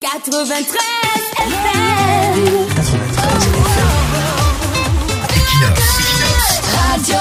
93 FM. 93 FM. Radio.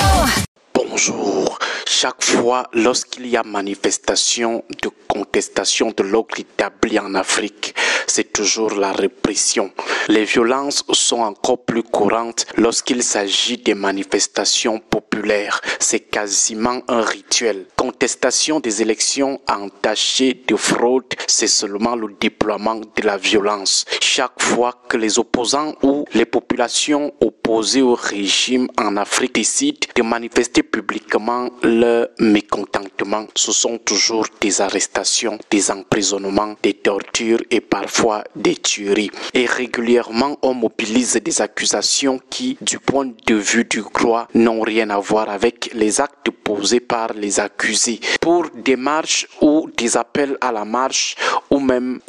Bonjour. Chaque fois lorsqu'il y a manifestation de contestation de l'ordre établi en Afrique, c'est toujours la répression. Les violences sont encore plus courantes lorsqu'il s'agit des manifestations populaires. C'est quasiment un rituel. Contestation des élections entachées de fraude, c'est seulement le déploiement de la violence. Chaque fois que les opposants ou les populations opposées au régime en Afrique décident de manifester publiquement leur mécontentement, ce sont toujours des arrestations, des emprisonnements, des tortures et parfois des tueries. Et régulièrement, on mobilise des accusations qui, du point de vue du droit, n'ont rien à voir avec les actes posés par les accusés. Pour des marches ou des appels à la marche ou même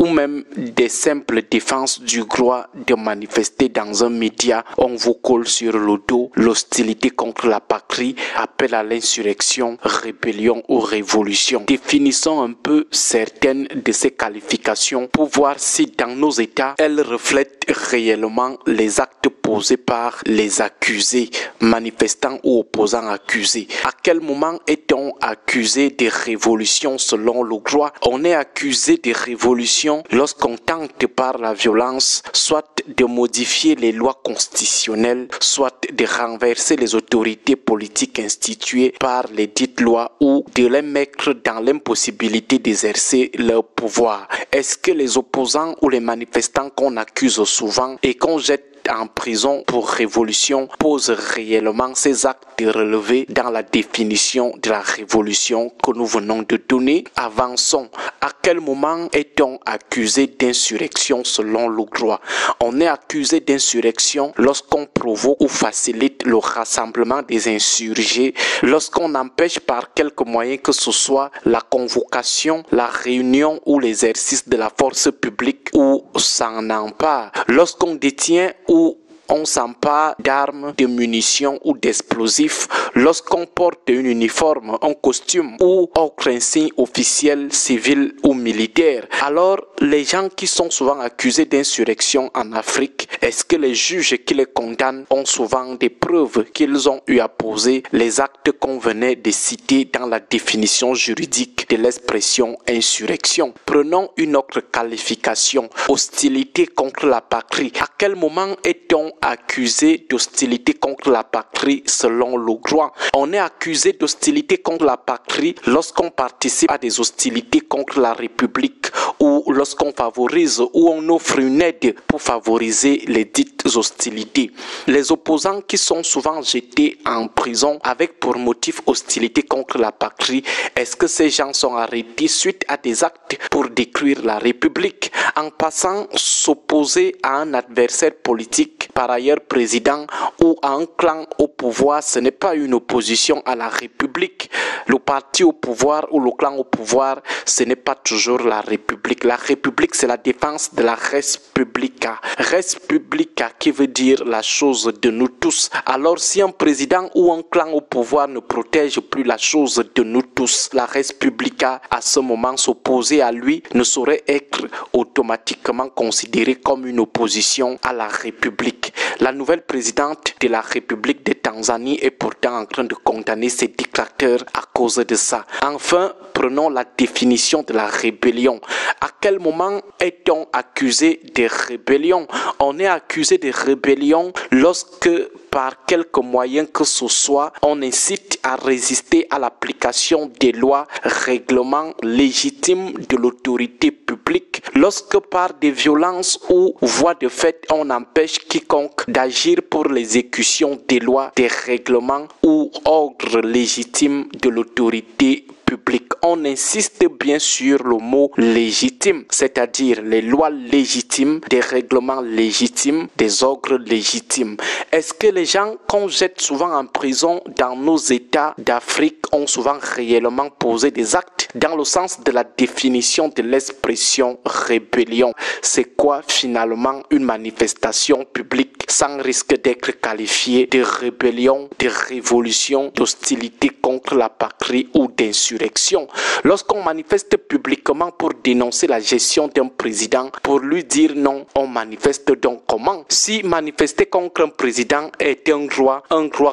des simples défenses du droit de manifester dans un média, on vous colle sur le dos l'hostilité contre la patrie, appel à l'insurrection, rébellion ou révolution. Définissons un peu certaines de ces qualifications pour voir si dans nos États, elles reflètent réellement les actes posés par les accusés, manifestants ou opposants accusés. À quel moment est-on accusé de révolution selon le droit? On est accusé de révolution lorsqu'on tente par la violence soit de modifier les lois constitutionnelles, soit de renverser les autorités politiques instituées par les dites lois ou de les mettre dans l'impossibilité d'exercer leur pouvoir. Est-ce que les opposants ou les manifestants qu'on accuse souvent et qu'on jette en prison pour révolution posent réellement ces actes relevés dans la définition de la révolution que nous venons de donner? Avançons. À quel moment est-on accusé d'insurrection selon le droit? On est accusé d'insurrection lorsqu'on provoque ou facilite le rassemblement des insurgés, lorsqu'on empêche par quelque moyen que ce soit la convocation, la réunion ou l'exercice de la force publique ou s'en empare, lorsqu'on détient ou on s'empare d'armes, de munitions ou d'explosifs, lorsqu'on porte un uniforme, un costume ou autre insigne officiel, civil ou militaire. Alors, les gens qui sont souvent accusés d'insurrection en Afrique, est-ce que les juges qui les condamnent ont souvent des preuves qu'ils ont eu à poser les actes qu'on venait de citer dans la définition juridique de l'expression insurrection? Prenons une autre qualification, hostilité contre la patrie. À quel moment est-on accusé d'hostilité contre la patrie selon le droit? On est accusé d'hostilité contre la patrie lorsqu'on participe à des hostilités contre la République ou lorsqu'on favorise ou on offre une aide pour favoriser les dites hostilités. Les opposants qui sont souvent jetés en prison avec pour motif hostilité contre la patrie, est-ce que ces gens sont arrêtés suite à des actes pour détruire la République? En passant, s'opposer à un adversaire politique, par ailleurs président, ou à un clan au pouvoir, ce n'est pas une opposition à la République. Le parti au pouvoir ou le clan au pouvoir, ce n'est pas toujours la République. La République, c'est la défense de la res publica. Res publica qui veut dire la chose de nous tous. Alors si un président ou un clan au pouvoir ne protège plus la chose de nous tous, la res publica, à ce moment, s'opposer à lui ne saurait être automatiquement considéré comme une opposition à la République. La nouvelle présidente de la République de Tanzanie est pourtant en train de condamner ces dictateurs à cause de ça. Enfin, prenons la définition de la rébellion. À quel moment est-on accusé de rébellion? On est accusé de rébellion lorsque, par quelque moyen que ce soit, on incite à résister à l'application des lois, règlements légitimes de l'autorité publique, lorsque par des violences ou voies de fait, on empêche quiconque d'agir pour l'exécution des lois, des règlements ou ordres légitimes de l'autorité publique. On insiste bien sur le mot légitime, c'est-à-dire les lois légitimes, des règlements légitimes, des ordres légitimes. Est-ce que les gens qu'on jette souvent en prison dans nos États d'Afrique ont souvent réellement posé des actes dans le sens de la définition de l'expression rébellion? C'est quoi finalement une manifestation publique sans risque d'être qualifiée de rébellion, de révolution, d'hostilité contre contre la patrie ou d'insurrection. Lorsqu'on manifeste publiquement pour dénoncer la gestion d'un président, pour lui dire non, on manifeste donc comment? Si manifester contre un président est un droit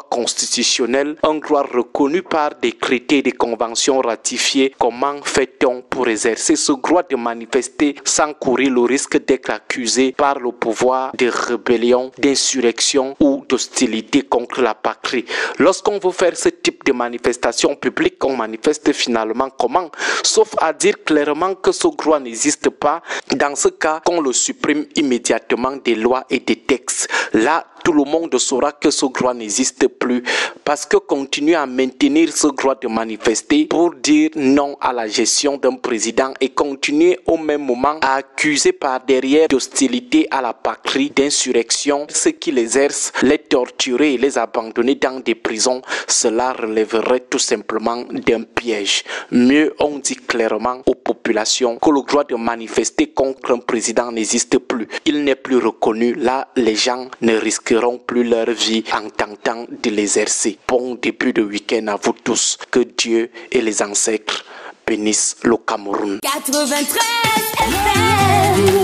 constitutionnel, un droit reconnu par des traités et des conventions ratifiées, comment fait-on pour exercer ce droit de manifester sans courir le risque d'être accusé par le pouvoir de rébellion, d'insurrection ou d'hostilité contre la patrie? Lorsqu'on veut faire ce type de manifestation publique, on manifeste finalement comment? Sauf à dire clairement que ce droit n'existe pas. Dans ce cas, qu'on le supprime immédiatement des lois et des textes. Là, tout le monde saura que ce droit n'existe plus, parce que continuer à maintenir ce droit de manifester pour dire non à la gestion d'un président et continuer au même moment à accuser par derrière d'hostilité à la patrie, d'insurrection, ceux qui l'exercent, les torturer et les abandonner dans des prisons, cela relèverait tout simplement d'un piège. Mieux, on dit clairement aux populations que le droit de manifester contre un président n'existe plus. Il n'est plus reconnu. Là, les gens ne risqueront plus leur vie en tentant de l'exercer. Bon début de week-end à vous tous. Que Dieu et les ancêtres bénissent le Cameroun. 93 FM.